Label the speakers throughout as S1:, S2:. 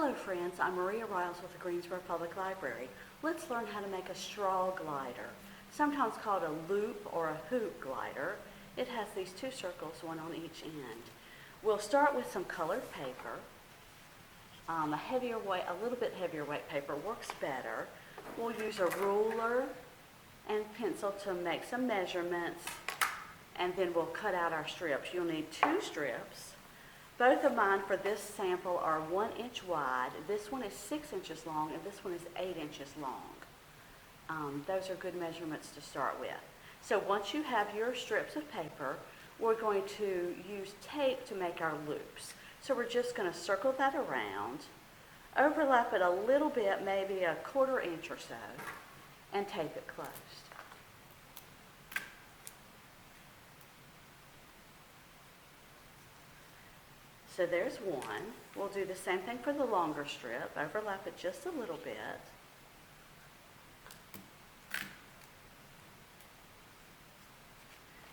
S1: Hello friends, I'm Maria Riles with the Greensboro Public Library. Let's learn how to make a straw glider, sometimes called a loop or a hoop glider. It has these two circles, one on each end. We'll start with some colored paper. A little bit heavier weight paper works better. We'll use a ruler and pencil to make some measurements, and then we'll cut out our strips. You'll need 2 strips. Both of mine for this sample are 1 inch wide. This one is 6 inches long, and this one is 8 inches long. Those are good measurements to start with. So once you have your strips of paper, we're going to use tape to make our loops. So we're just going to circle that around, overlap it a little bit, maybe a 1/4 inch or so, and tape it closed. So there's one. We'll do the same thing for the longer strip. Overlap it just a little bit.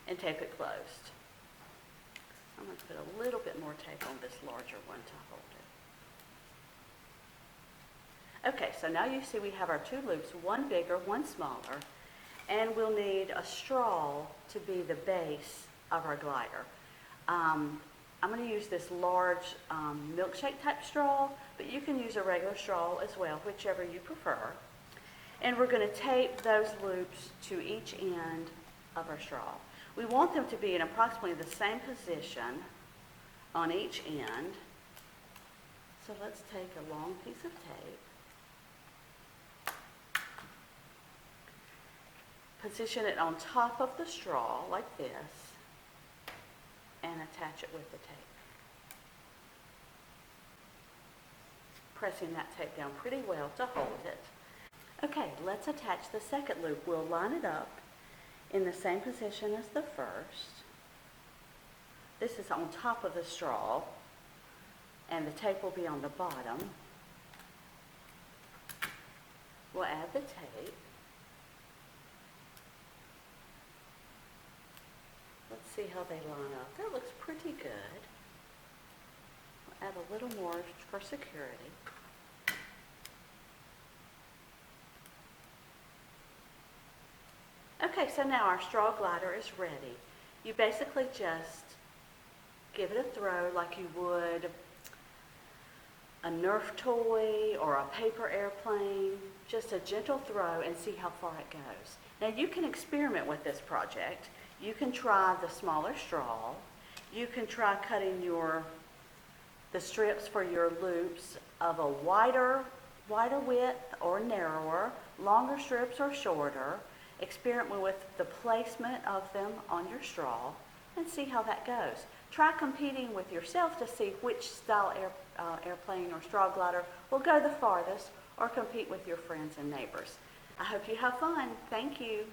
S1: And tape it closed. I'm going to put a little bit more tape on this larger one to hold it. Okay, so now you see we have our 2 loops, one bigger, one smaller, and we'll need a straw to be the base of our glider. I'm going to use this large milkshake type straw, but you can use a regular straw as well, whichever you prefer. And we're going to tape those loops to each end of our straw. We want them to be in approximately the same position on each end. So let's take a long piece of tape, position it on top of the straw like this, and attach it with the tape. Pressing that tape down pretty well to hold it. Okay, let's attach the second loop. We'll line it up in the same position as the first. This is on top of the straw, and the tape will be on the bottom. We'll add the tape. Let's see how they line up. That looks pretty good. We'll add a little more for security. Okay, so now our straw glider is ready. You basically just give it a throw like you would a Nerf toy or a paper airplane. Just a gentle throw and see how far it goes. Now you can experiment with this project. You can try the smaller straw. You can try cutting the strips for your loops of a wider width or narrower, longer strips or shorter. Experiment with the placement of them on your straw and see how that goes. Try competing with yourself to see which style airplane or straw glider will go the farthest, or compete with your friends and neighbors. I hope you have fun. Thank you.